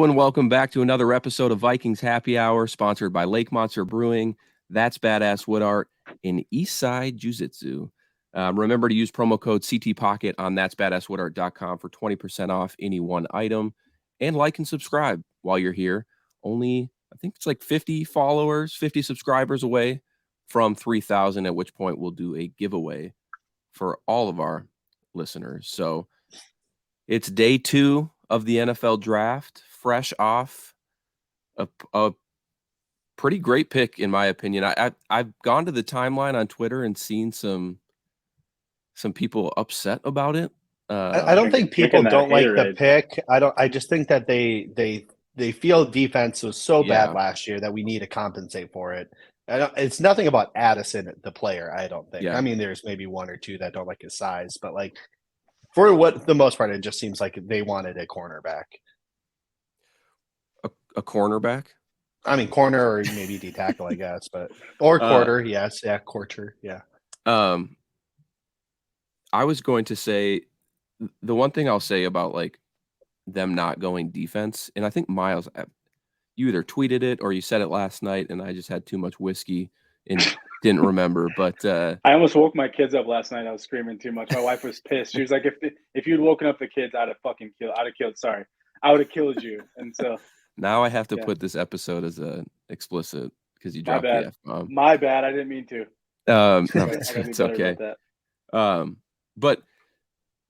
Hello and welcome back to another episode of Vikings Happy Hour, sponsored by Lake Monster Brewing, That's Badass Wood Art, and Eastside Jiu-Jitsu. Remember to use promo code CTPocket on that'sbadasswoodart.com for 20% off any one item. And like and subscribe while you're here. Only, I think it's like 50 followers, 50 subscribers away from 3,000, at which point we'll do a giveaway for all of our listeners. So it's day 2 of the NFL draft, fresh off a pretty great pick, in my opinion. I've gone to the timeline on Twitter and seen some people upset about it. I don't think people don't like the pick. I just think that they feel defense was so bad last year that we need to compensate for it. It's nothing about Addison, the player. I don't think. Yeah. I mean, there's maybe one or two that don't like his size, but like for what the most part, it just seems like they wanted a cornerback. A cornerback? I mean, corner or maybe D tackle, I guess, or quarter. Yes, yeah, quarter. Yeah. I was going to say the one thing I'll say about like them not going defense, and I think Miles, you either tweeted it or you said it last night, and I just had too much whiskey and didn't remember. But I almost woke my kids up last night. I was screaming too much. My wife was pissed. She was like, "If you'd woken up the kids, I'd have killed you." And so now I have to put this episode as a explicit because you dropped the F-bomb. My bad. I didn't mean to. No, it's okay. But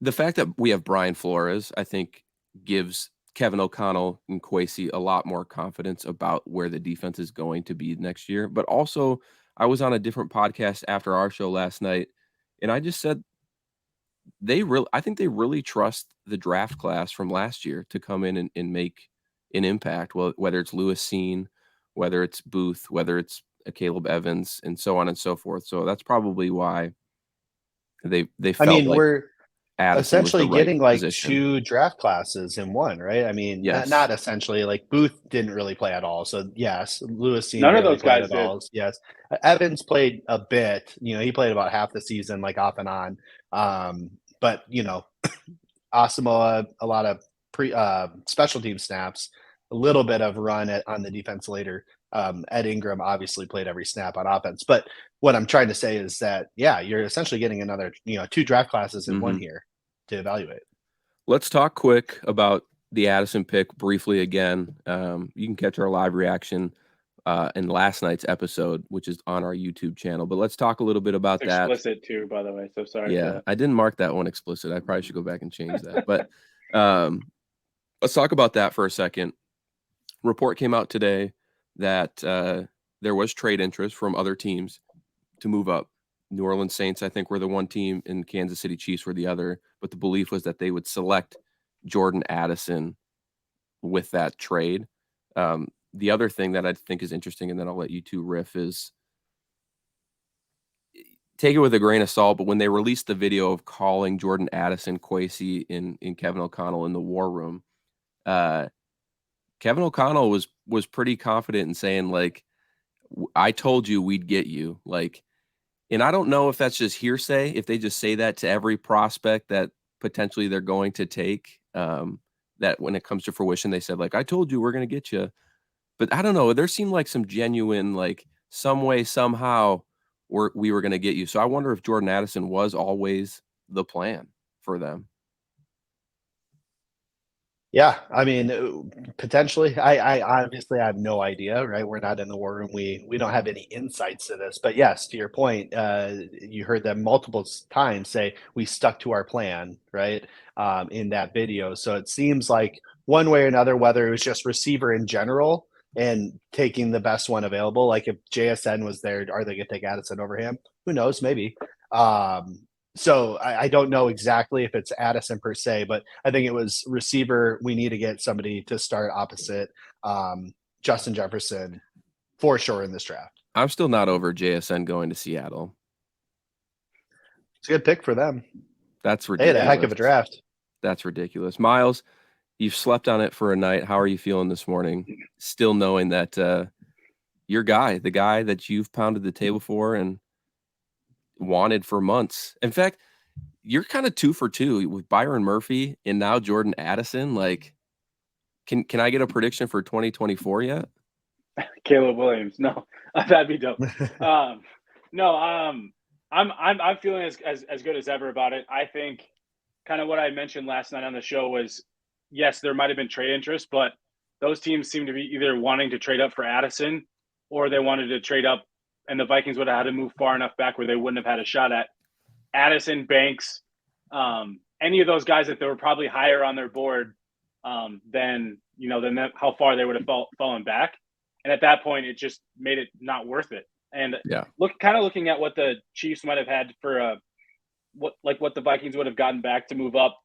the fact that we have Brian Flores, I think, gives Kevin O'Connell and Kwesi a lot more confidence about where the defense is going to be next year. But also, I was on a different podcast after our show last night, and I just said I think they really trust the draft class from last year to come in and make an impact. Well, whether it's Lewis Cine, whether it's Booth, whether it's Caleb Evans, and so on and so forth. So that's probably why they felt like we're Addison essentially was the getting right like position. 2 draft classes in one, right? I mean, Yes. not essentially. Like Booth didn't really play at all, so yes. Lewis Cine None of really those guys played at all. Yes, Evans played a bit. He played about half the season, like off and on. But Asamoah, a lot of special team snaps, a little bit of run on the defense later. Ed Ingram obviously played every snap on offense. But what I'm trying to say is that, you're essentially getting another, 2 draft classes in one here to evaluate. Let's talk quick about the Addison pick briefly again. You can catch our live reaction in last night's episode, which is on our YouTube channel. But let's talk a little bit about that. Explicit too, by the way. So sorry. Yeah, I didn't mark that one explicit. I probably should go back and change that. But let's talk about that for a second. Report came out today that there was trade interest from other teams to move up. New Orleans Saints, I think, were the one team, and Kansas City Chiefs were the other. But the belief was that they would select Jordan Addison with that trade. The other thing that I think is interesting, and then I'll let you two riff, is take it with a grain of salt, but when they released the video of calling Jordan Addison, Kwesi, and Kevin O'Connell in the war room, Kevin O'Connell was pretty confident in saying, like, I told you we'd get you. Like, and I don't know if that's just hearsay, if they just say that to every prospect that potentially they're going to take, that when it comes to fruition, they said, like, I told you we're going to get you. But I don't know. There seemed like some genuine, like, some way, somehow, we were going to get you. So I wonder if Jordan Addison was always the plan for them. Yeah, I mean, potentially. I obviously have no idea, right? We're not in the war room. We don't have any insights to this. But yes, to your point, you heard them multiple times say we stuck to our plan, right? In that video. So it seems like one way or another, whether it was just receiver in general and taking the best one available, like if JSN was there, are they going to take Addison over him? Who knows? Maybe. So I don't know exactly if it's Addison per se, but I think it was receiver. We need to get somebody to start opposite Justin Jefferson for sure in this draft. I'm still not over JSN going to Seattle. It's a good pick for them. That's ridiculous. Hey, a heck of a draft. That's ridiculous. Miles, you've slept on it for a night. How are you feeling this morning? Still knowing that your guy, the guy that you've pounded the table for and wanted for months. In fact, you're kind of 2 for 2 with Byron Murphy and now Jordan Addison. Like, Can I get a prediction for 2024 yet? Caleb Williams. No, that'd be dope. No, I'm feeling as good as ever about it. I think kind of what I mentioned last night on the show was, yes, there might have been trade interest, but those teams seem to be either wanting to trade up for Addison or they wanted to trade up, and the Vikings would have had to move far enough back where they wouldn't have had a shot at Addison, Banks, any of those guys that they were probably higher on their board than how far they would have fallen back. And at that point, it just made it not worth it. And looking at what the Chiefs might have had for what the Vikings would have gotten back to move up.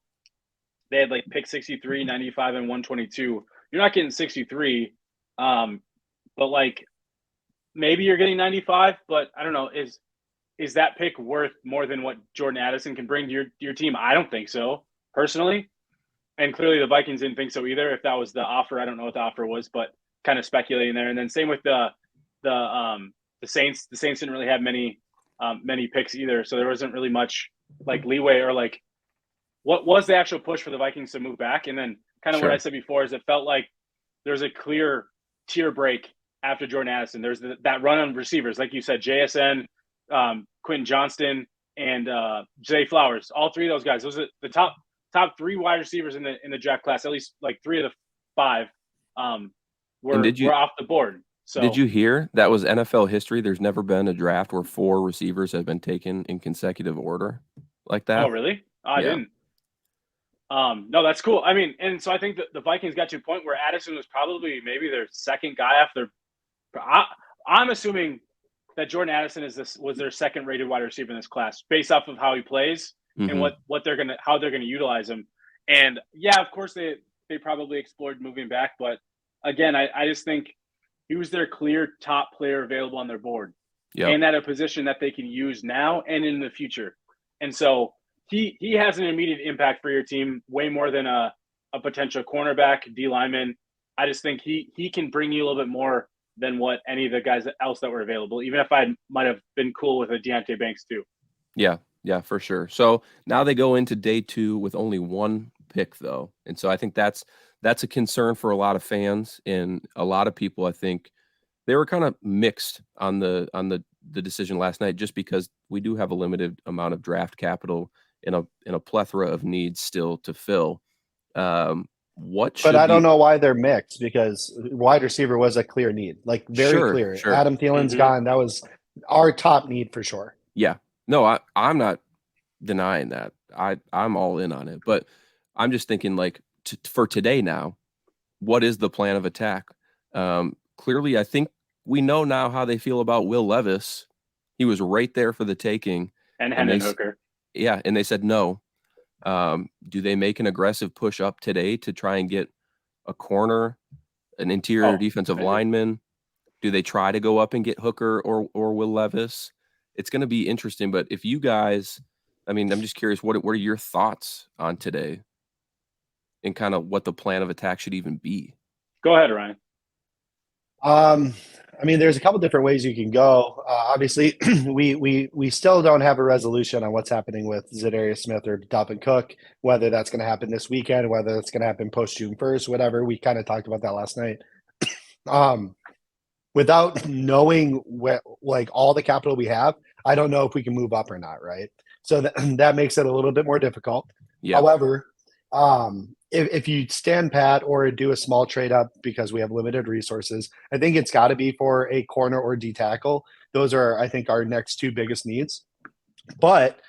They had like pick 63, 95, and 122. You're not getting 63, but like maybe you're getting 95. But I don't know. Is that pick worth more than what Jordan Addison can bring to your team? I don't think so, personally. And clearly the Vikings didn't think so either. If that was the offer, I don't know what the offer was, but kind of speculating there. And then same with the Saints. The Saints didn't really have many picks either, so there wasn't really much like leeway or like what was the actual push for the Vikings to move back. And then kind of what I said before is it felt like there's a clear tier break after Jordan Addison. There's that run on receivers, like you said, JSN, Quentin Johnston, and Zay Flowers. All three of those guys. Those are the top three wide receivers in the draft class. At least like 3 of the 5 were off the board. So did you hear that was NFL history? There's never been a draft where 4 receivers have been taken in consecutive order like that. Oh, really? I didn't. No, that's cool. I mean, and so I think that the Vikings got to a point where Addison was probably maybe their second guy after. I'm assuming that Jordan Addison was their second rated wide receiver in this class based off of how he plays and how they're gonna utilize him. And yeah, of course they probably explored moving back, but again, I just think he was their clear top player available on their board, and at a position that they can use now and in the future. And so he has an immediate impact for your team, way more than a potential cornerback, D lineman. I just think he can bring you a little bit more than what any of the guys else that were available, even if I might have been cool with a Deontay Banks too. Yeah, for sure. So now they go into day 2 with only 1 pick though. And so I think that's a concern for a lot of fans and a lot of people. I think they were kind of mixed on the decision last night, just because we do have a limited amount of draft capital in a plethora of needs still to fill. But I don't know why they're mixed, because wide receiver was a clear need, like very clear. Sure. Adam Thielen's gone. That was our top need for sure. Yeah, no, I'm not denying that. I'm all in on it, but I'm just thinking like for today now, what is the plan of attack? Clearly, I think we know now how they feel about Will Levis. He was right there for the taking. And Hendon Hooker. Yeah, and they said no. Do they make an aggressive push up today to try and get a corner, an interior defensive lineman? Do they try to go up and get Hooker or Will Levis? It's going to be interesting. But if you guys, I mean, I'm just curious, what are your thoughts on today and kind of what the plan of attack should even be? Go ahead, Ryan. I mean, there's a couple different ways you can go. Obviously, we still don't have a resolution on what's happening with Zadarius Smith or Dalvin Cook, whether that's going to happen this weekend, whether that's going to happen post June 1st, whatever. We kind of talked about that last night. Without knowing like all the capital we have, I don't know if we can move up or not, right? So that makes it a little bit more difficult. Yeah. However, if you stand pat or do a small trade up because we have limited resources, I think it's got to be for a corner or D tackle. Those are, I think, our next 2 biggest needs. But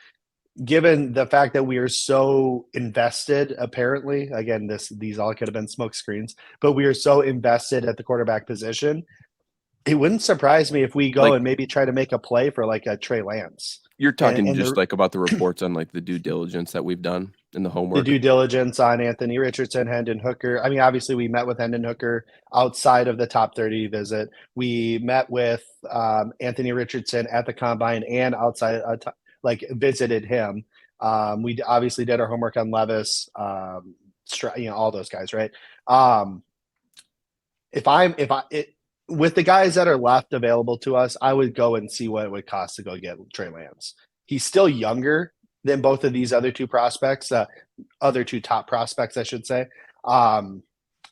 given the fact that we are so invested, apparently, again, these all could have been smoke screens, but we are so invested at the quarterback position, it wouldn't surprise me if we go and maybe try to make a play for like a Trey Lance. You're talking like about the reports on like the due diligence that we've done in the homework. The due diligence on Anthony Richardson, Hendon Hooker. I mean, obviously we met with Hendon Hooker outside of the top 30 visit. We met with Anthony Richardson at the combine and outside, visited him. We obviously did our homework on Levis, all those guys, right? With the guys that are left available to us, I would go and see what it would cost to go get Trey Lance. He's still younger than both of these other 2 prospects, other 2 top prospects, I should say.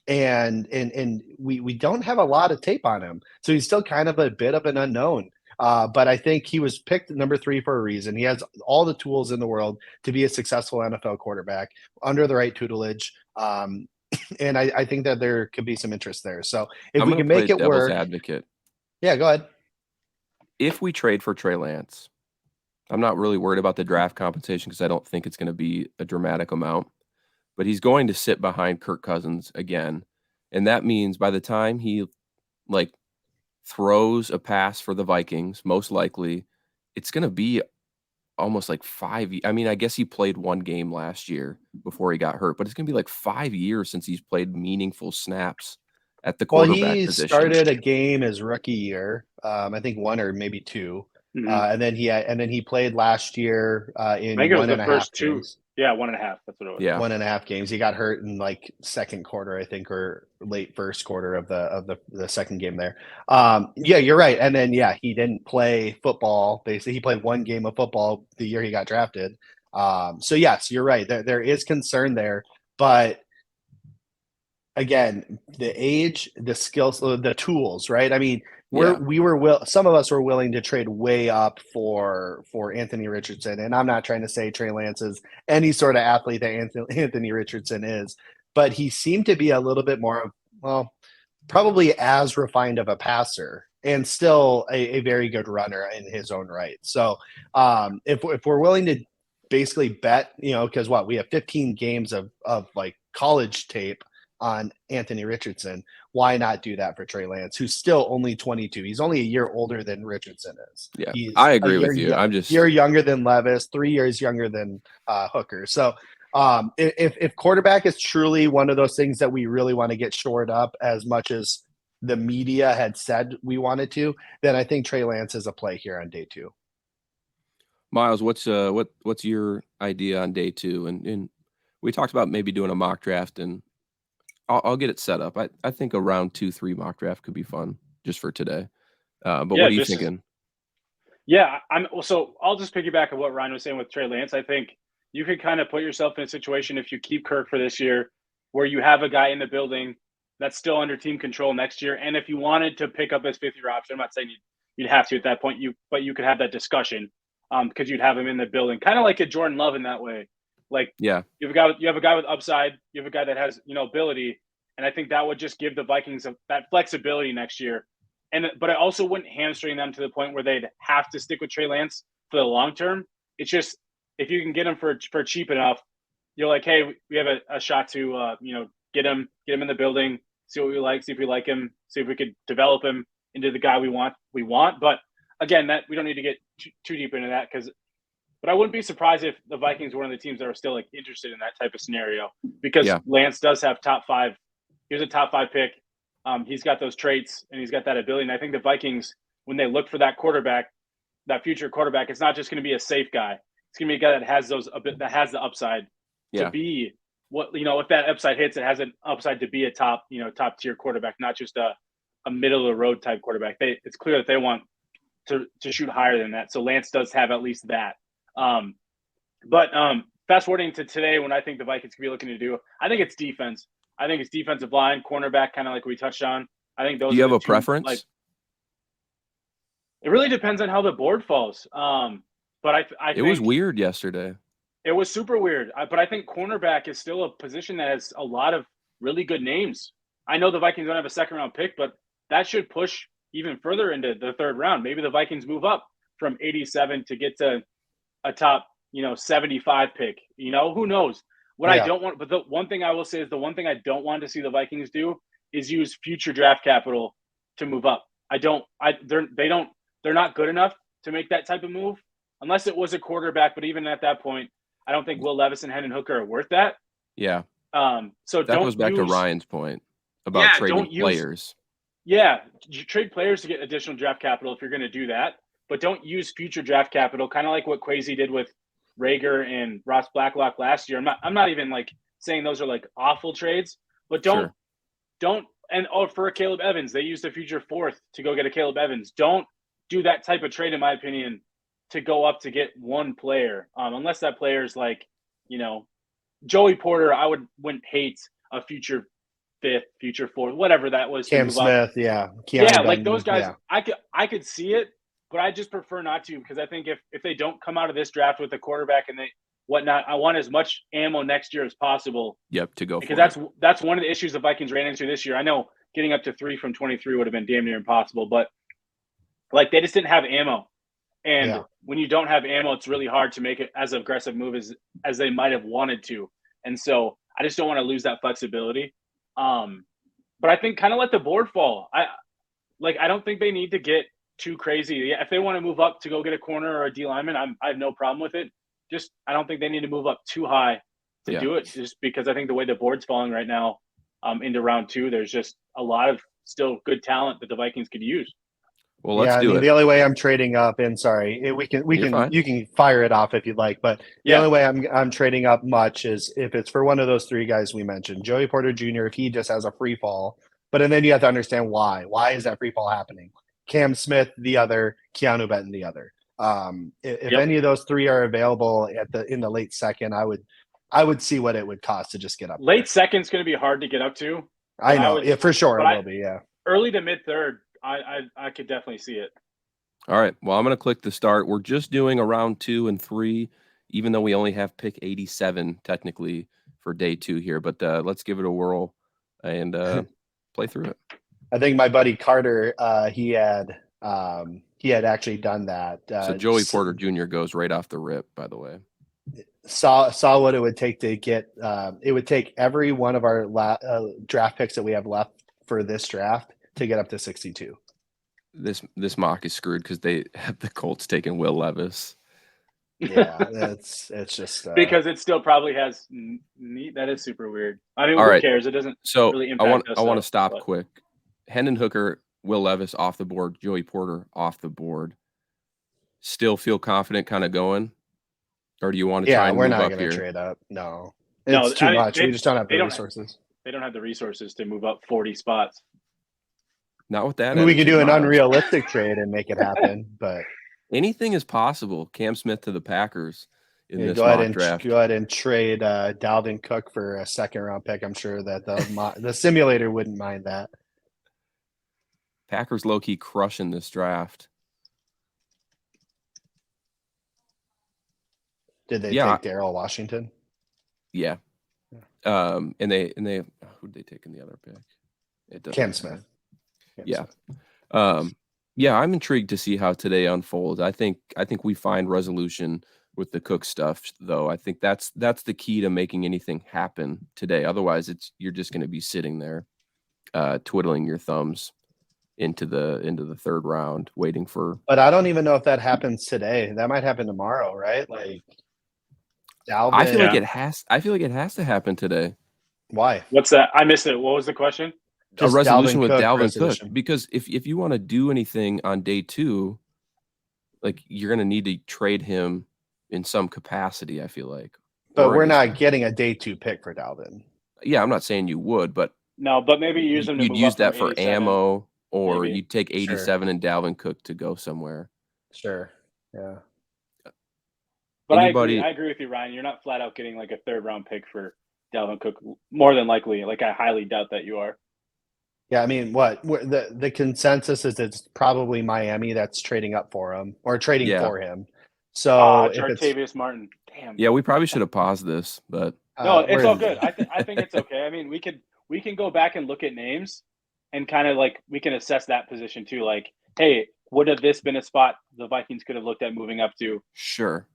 and we don't have a lot of tape on him, so he's still kind of a bit of an unknown. But I think he was picked number 3 for a reason. He has all the tools in the world to be a successful NFL quarterback under the right tutelage. And I think that there could be some interest there. So if I'm we going can to play make it devil's work, advocate. yeah, go ahead. If we trade for Trey Lance, I'm not really worried about the draft compensation because I don't think it's going to be a dramatic amount. But he's going to sit behind Kirk Cousins again, and that means by the time he like throws a pass for the Vikings, most likely it's going to be almost like 5 I mean, I guess he played one game last year before he got hurt, but it's going to be like 5 years since he's played meaningful snaps at the Well, quarterback he position. started a game his rookie year, I think 1 or maybe 2, and then he played last year in I think it was one the and a half first 2. games. Yeah, 1.5. That's what it was. Yeah. 1.5 games. He got hurt in like second quarter, I think, or late first quarter of the second game there. Yeah, you're right. And then he didn't play football. Basically, he played 1 game of football the year he got drafted. So yes, you're right. There is concern there, but again, the age, the skills, the tools, right? I mean, some of us were willing to trade way up for Anthony Richardson, and I'm not trying to say Trey Lance is any sort of athlete that Anthony Richardson is, but he seemed to be a little bit more, well, probably as refined of a passer and still a very good runner in his own right. So if we're willing to basically bet, because we have 15 games of like college tape on Anthony Richardson, why not do that for Trey Lance, who's still only 22? He's only a year older than Richardson is. Yeah, He's I agree with you. I'm just year younger than Levis, 3 years younger than Hooker. So if quarterback is truly one of those things that we really want to get shored up as much as the media had said we wanted to, then I think Trey Lance is a play here on day 2. Miles, what's your idea on day 2? And we talked about maybe doing a mock draft, and I'll get it set up. I think a round 2-3 mock draft could be fun just for today. But what are you thinking? So I'll just piggyback on what Ryan was saying with Trey Lance. I think you could kind of put yourself in a situation, if you keep Kirk for this year, where you have a guy in the building that's still under team control next year. And if you wanted to pick up his 5th-year option, I'm not saying you'd have to at that point, but you could have that discussion because you'd have him in the building, kind of like a Jordan Love in that way. Like, you have a guy with upside, you have a guy that has, ability. And I think that would just give the Vikings that flexibility next year. But I also wouldn't hamstring them to the point where they'd have to stick with Trey Lance for the long term. It's just, if you can get him for cheap enough, you're like, hey, we have a shot to, get him in the building, see what we like, see if we like him, see if we could develop him into the guy we want. But again, that we don't need to get too deep into that but I wouldn't be surprised if the Vikings were one of the teams that are still like interested in that type of scenario, because Lance does have top 5. Here's a top 5 pick. He's got those traits and he's got that ability. And I think the Vikings, when they look for that quarterback, that future quarterback, it's not just going to be a safe guy. It's going to be a guy that has the upside to be if that upside hits, it has an upside to be a top tier quarterback, not just a middle of the road type quarterback. It's clear that they want to shoot higher than that. So Lance does have at least that. But fast forwarding to today, when I think the Vikings could be looking to do, I think it's defense. I think it's defensive line, cornerback, kind of like we touched on. I think those. Do you have a preference? It really depends on how the board falls. But I it was weird yesterday. It was super weird. But I think cornerback is still a position that has a lot of really good names. I know the Vikings don't have a 2nd-round pick, but that should push even further into the 3rd round. Maybe the Vikings move up from 87 to get to a top, 75 pick. Who knows? I don't want, but the one thing I will say is the one thing I don't want to see the Vikings do is use future draft capital to move up. They're not good enough to make that type of move unless it was a quarterback. But even at that point, I don't think Will Levis and Hendon Hooker are worth that. Yeah. So that goes back to Ryan's point about trading players. You trade players to get additional draft capital if you're going to do that, but don't use future draft capital, kind of like what Kwesi did with Rager and Ross Blacklock last year. I'm not even like saying those are like awful trades, but don't for Caleb Evans, they used a future 4th to go get a Caleb Evans. Don't do that type of trade, in my opinion, to go up to get one player, unless that player is like, Joey Porter. I wouldn't hate a future fifth, future fourth, whatever that was. Cam Smith, yeah. Keanu Yeah, like Benton, those guys, yeah. I could see it, but I just prefer not to, because I think if they don't come out of this draft with a quarterback and they whatnot, I want as much ammo next year as possible. Yep, to go Because for that's one of the issues the Vikings ran into this year. I know getting up to 3 from 23 would have been damn near impossible, but like they just didn't have ammo. And Yeah. when you don't have ammo, it's really hard to make it as aggressive move as they might have wanted to. And so I just don't want to lose that flexibility. But I think kind of let the board fall. I don't think they need to get too crazy. If they want to move up to go get a corner or a D lineman, I have no problem with it. Just I don't think they need to move up too high to do it, just because I think the way the board's falling right now into round 2, there's just a lot of still good talent that the Vikings could use. Well, let's do it. The only way I'm trading up, and sorry, you can fire it off if you'd like, but the only way I'm trading up much is if it's for one of those 3 guys we mentioned, Joey Porter Jr., if he just has a free fall, and then you have to understand why. Why is that free fall happening? Cam Smith, the other, Keanu Benton, the other. If any of those 3 are available in the late second, I would see what it would cost to just get up. Late second's going to be hard to get up to. I know, for sure it will be. Yeah, early to mid third, I could definitely see it. All right. Well, I'm going to click the start. We're just doing a round 2 and 3, even though we only have pick 87 technically for day 2 here. But let's give it a whirl and play through it. I think my buddy Carter, he had actually done that. So Joey Porter Jr. goes right off the rip, by the way. Saw what it would take to get. It would take every one of our draft picks that we have left for this draft to get up to 62. This mock is screwed because they have the Colts taking Will Levis. Yeah, it's just because it still probably has neat. That is super weird. I mean, who cares? It doesn't really impact us. I want to stop quick. Hendon Hooker, Will Levis off the board, Joey Porter off the board. Still feel confident kind of going? Or do you want to try and move up here? Yeah, we're not going to trade up. No. It's too much. We just don't have the resources. They don't have the resources to move up 40 spots. Not with that. I mean, we could do an unrealistic trade and make it happen, but anything is possible. Cam Smith to the Packers in this mock draft. Go ahead and trade Dalvin Cook for a second-round pick. I'm sure that the simulator wouldn't mind that. Packers low-key crushing this draft. Did they take Darrell Washington? Yeah. And they who did they take in the other pick? Cam Smith. I'm intrigued to see how today unfolds. I think we find resolution with the Cook stuff, though. I think that's the key to making anything happen today. Otherwise, you're just going to be sitting there, twiddling your thumbs into the third round, waiting for. But I don't even know if that happens today. That might happen tomorrow, right? Like, Dalvin. I feel like it has. I feel like it has to happen today. Why? What's that? I missed it. What was the question? A resolution with Dalvin Cook, because if you want to do anything on day 2, like you're going to need to trade him in some capacity. I feel like, but we're not getting a day 2 pick for Dalvin. Yeah, I'm not saying you would, but no, but maybe use him. You'd use that for ammo, or maybe. you'd take 87 and Dalvin Cook to go somewhere. Sure. Yeah. But I agree with you, Ryan. You're not flat out getting like a third round pick for Dalvin Cook. More than likely, like I highly doubt that you are. Yeah, I mean, the consensus is it's probably Miami that's trading up for him or trading for him. So Jartavius Martin, damn. Yeah, we probably should have paused this, but no, it's all good. I think it's okay. I mean, we can go back and look at names and kind of like we can assess that position too. Like, hey, would have this been a spot the Vikings could have looked at moving up to? Sure.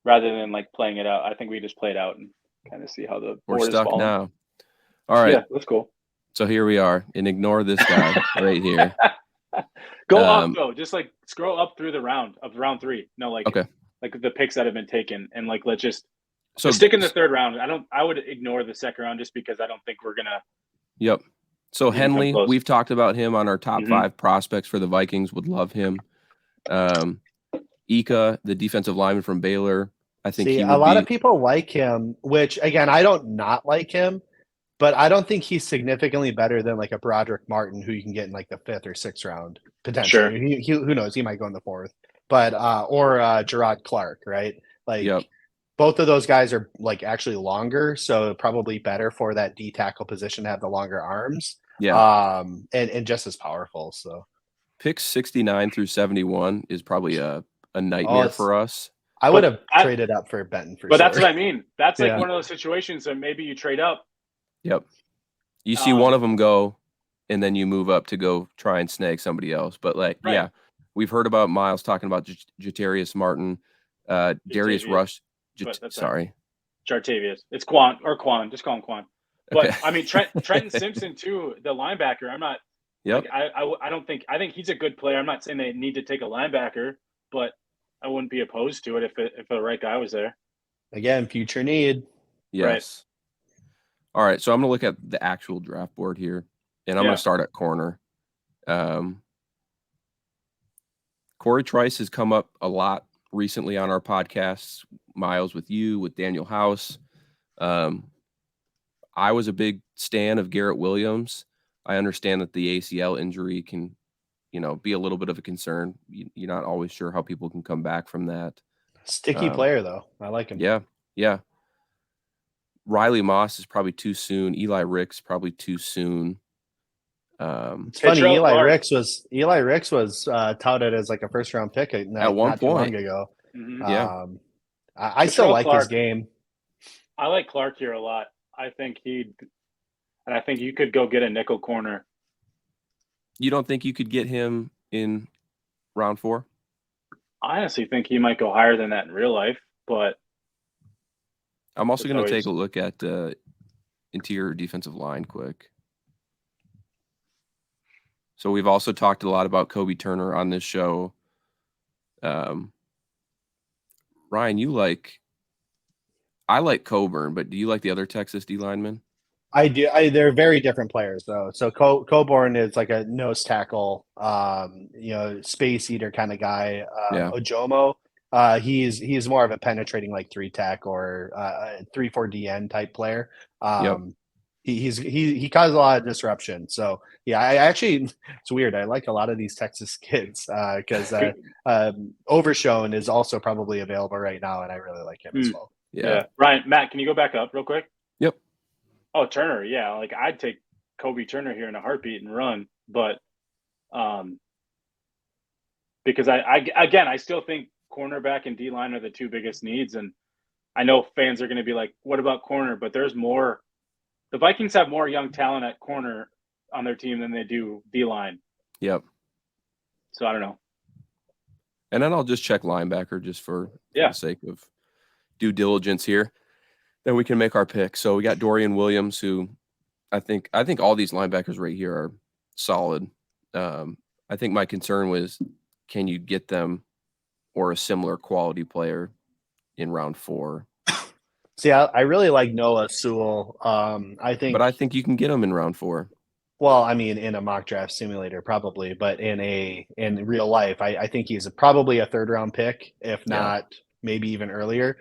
Rather than like playing it out, I think we just play it out and kind of see how the board we're stuck is now. All right. Yeah, that's cool. So here we are, and ignore this guy right here. Go up though, just like scroll up through the round 3. No, like like the picks that have been taken, and like let's just stick in the third round. I would ignore the second round just because I don't think we're gonna. Yep. So Henley, we've talked about him on our top 5 prospects for the Vikings. Would love him. Ika, the defensive lineman from Baylor. I think a lot of people like him, which again, I don't not like him, but I don't think he's significantly better than like a Broderick Martin, who you can get in like the 5th or 6th round potentially. Sure. Who knows? He might go in the 4th, but or Gerard Clark, right? Like, both of those guys are like actually longer, so probably better for that D tackle position to have the longer arms. Yeah. And just as powerful. So Picks 69 through 71 is probably a nightmare it's for us. I would But have traded up for Benton for But sure. that's what I mean. That's like Yeah. one of those situations that maybe you trade up. Yep. You see one of them go, and then you move up to go try and snag somebody else. But like, Right. yeah, we've heard about Miles talking about Jatarius Martin, Darius Jatavius, Rush. but that's Sorry. Jartavius. It's Quan. Just call him Quan. But Okay. I mean, Trenton Simpson too, the linebacker. I'm not. Yep. Like, I don't think. I think he's a good player. I'm not saying they need to take a linebacker, but I wouldn't be opposed to it if the right guy was there. Again, future need. Yes. All right. So I'm going to look at the actual draft board here, and I'm going to start at corner. Corey Trice has come up a lot recently on our podcasts, Miles, with you, with Daniel House. I was a big stan of Garrett Williams. I understand that the ACL injury can, be a little bit of a concern. You're not always sure how people can come back from that. Sticky player, though. I like him. Yeah. Riley Moss is probably too soon. Eli Ricks probably too soon. It's funny. Eli Ricks was touted as like a first round pick at one point too long ago. Mm-hmm. Yeah, I still like his game. I like Clark here a lot. I think you could go get a nickel corner. You don't think you could get him in round 4? I honestly think he might go higher than that in real life, but I'm also going to take a look at interior defensive line quick. So we've also talked a lot about Kobe Turner on this show. Ryan, I like Coburn, but do you like the other Texas D linemen? I do. They're very different players, though. So Coburn is like a nose tackle, space eater kind of guy. Ojomo, he's more of a penetrating like 3-tech or 3-4 DN type player. He caused a lot of disruption. So yeah, I actually, it's weird. I like a lot of these Texas kids because Overshone is also probably available right now, and I really like him as well. Yeah. Ryan, Matt, can you go back up real quick? Yep. Oh, Turner, yeah. Like I'd take Kobe Turner here in a heartbeat and run, but because I still think cornerback and D-line are the two biggest needs, and I know fans are going to be like, "What about corner?" But there's more. The Vikings have more young talent at corner on their team than they do D-line. Yep. So I don't know. And then I'll just check linebacker just for the sake of due diligence here. Then we can make our pick. So we got Dorian Williams, who I think all these linebackers right here are solid. I think my concern was, can you get them or a similar quality player in round 4? See, I really like Noah Sewell. I think you can get him in round 4. Well, I mean, in a mock draft simulator, probably, but in real life, I think he's probably a 3rd-round pick, if not maybe even earlier.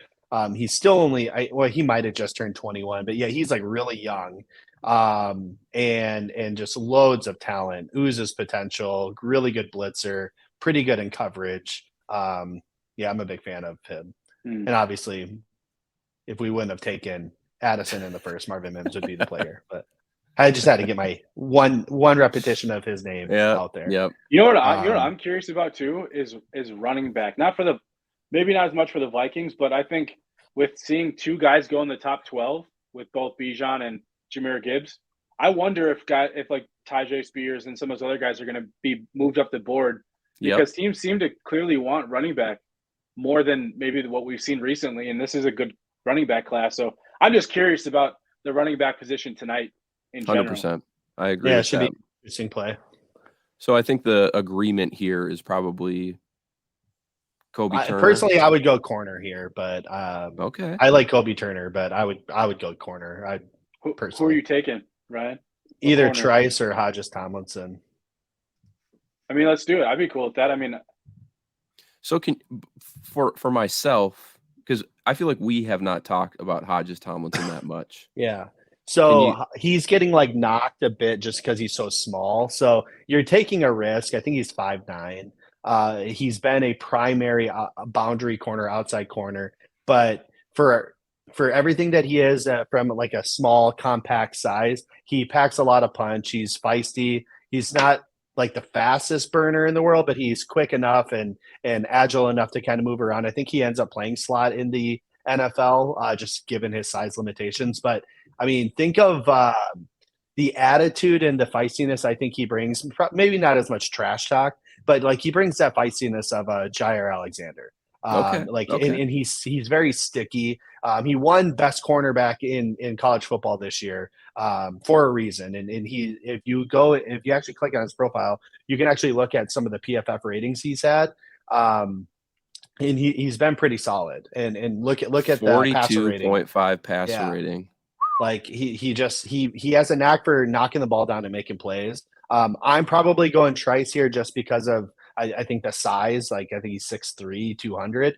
He's still only he might have just turned 21, but yeah, he's like really young, and just loads of talent, oozes potential, really good blitzer, pretty good in coverage. I'm a big fan of him, and obviously, if we wouldn't have taken Addison in the first, Marvin Mims would be the player, but. I just had to get my one repetition of his name out there. Yep. You know what I'm curious about too is running back. Maybe not as much for the Vikings, but I think with seeing 2 guys go in the top 12 with both Bijan and Jahmyr Gibbs, I wonder if like Tyjae Spears and some of those other guys are going to be moved up the board because teams seem to clearly want running back more than maybe what we've seen recently, and this is a good running back class. So I'm just curious about the running back position tonight. 100%. I agree. Yeah, it should be an interesting play. So I think the agreement here is probably Kobe Turner. Personally, I would go corner here, but okay. I like Kobe Turner, but I would go corner. Who are you taking, Ryan? Either Trice or Hodges Tomlinson. I mean, let's do it. I'd be cool with that. I mean, so for myself, because I feel like we have not talked about Hodges Tomlinson that much. Yeah. So he's getting like knocked a bit just because he's so small. So you're taking a risk. I think he's 5'9". He's been a primary boundary corner, outside corner, but for everything that he is from like a small compact size, he packs a lot of punch. He's feisty. He's not like the fastest burner in the world, but he's quick enough and agile enough to kind of move around. I think he ends up playing slot in the NFL, just given his size limitations. But I mean, think of the attitude and the feistiness I think he brings. Maybe not as much trash talk, but like he brings that feistiness of Jair Alexander. Okay. And he's very sticky. He won best cornerback in college football this year for a reason. And if you actually click on his profile, you can actually look at some of the PFF ratings he's had. And he's been pretty solid. And look at the passer rating. 42.5 passer rating. Like he has a knack for knocking the ball down and making plays. I'm probably going Trice here just because of I think the size. Like I think he's 6'3", 200.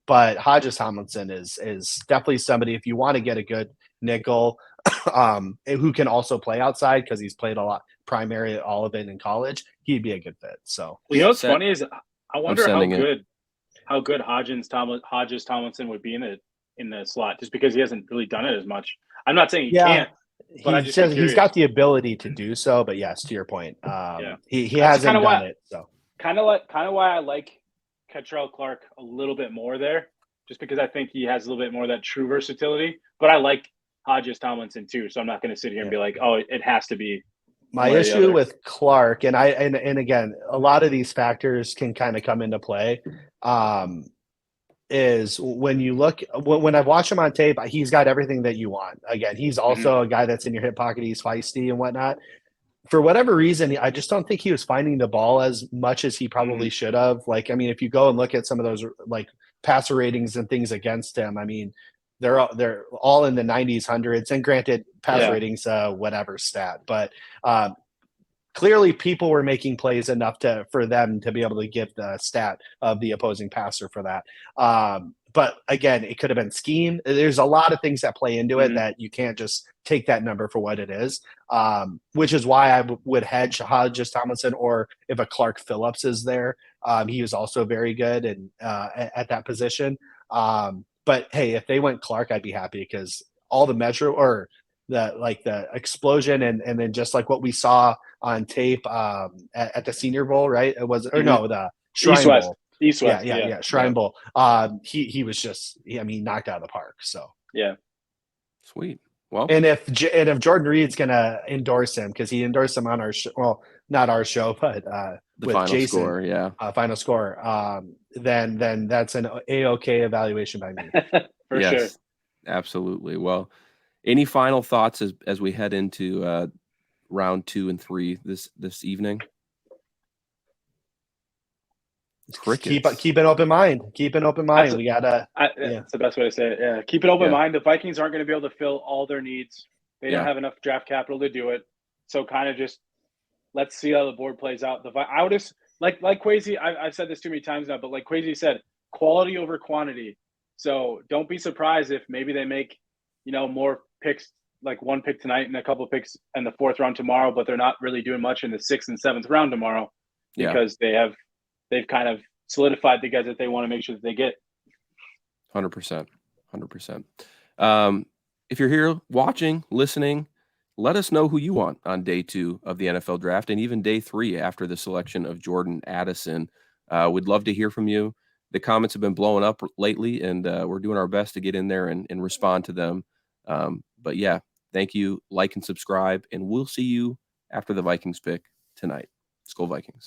But Hodges Tomlinson is definitely somebody, if you want to get a good nickel, who can also play outside because he's played a lot primary, all of it in college, he'd be a good fit. So you know what's funny is I wonder how good Hodges Tomlinson would be in the slot, just because he hasn't really done it as much. I'm not saying he can't, but he's got the ability to do so. But yes, to your point, he hasn't done it. So kind of why I like Ketrell Clark a little bit more there, just because I think he has a little bit more of that true versatility. But I like Hodges Tomlinson too, so I'm not going to sit here and be like, oh, it has to be. My issue with Clark, and again, a lot of these factors can kind of come into play. Is when you look when I've watched him on tape, he's got everything that you want. Again, he's also a guy that's in your hip pocket. He's feisty and whatnot. For whatever reason, I just don't think he was finding the ball as much as he probably should have. Like, I mean, if you go and look at some of those like passer ratings and things against him, I mean, they're all in the 90s, hundreds. And granted, passer ratings, whatever stat, but clearly people were making plays enough for them to be able to give the stat of the opposing passer for that. But again, it could have been scheme. There's a lot of things that play into it that you can't just take that number for what it is, which is why I would hedge Hodges Tomlinson, or if a Clark Phillips is there, he was also very good and at that position. But hey, if they went Clark, I'd be happy, because all the measure or the explosion and then just like what we saw on tape at the Senior Bowl, right? It was the Shrine Bowl. East-West. Yeah. Shrine Bowl. He was just, knocked out of the park. So yeah, sweet. Well, and if Jordan Reed's gonna endorse him, because he endorsed him on our show, well, not our show, but the with final Jason, score, final score. Then that's an A-OK evaluation by me. For sure. Absolutely. Well, any final thoughts as we head into round 2 and 3 this evening? Keep an open mind. Keep an open mind. We gotta. That's the best way to say it. Yeah, keep an open mind. The Vikings aren't going to be able to fill all their needs. They don't have enough draft capital to do it. So kind of just let's see how the board plays out. I would just like Kwesi. I've said this too many times now, but like Kwesi said, quality over quantity. So don't be surprised if maybe they make more picks, like one pick tonight and a couple of picks in the 4th round tomorrow, but they're not really doing much in the 6th and 7th round tomorrow because they've kind of solidified the guys that they want to make sure that they get. 100%. If you're here watching, listening, let us know who you want on day 2 of the NFL draft, and even day 3 after the selection of Jordan Addison. We'd love to hear from you. The comments have been blowing up lately, and we're doing our best to get in there and respond to them. But yeah, thank you. Like and subscribe, and we'll see you after the Vikings pick tonight. SKOL Vikings.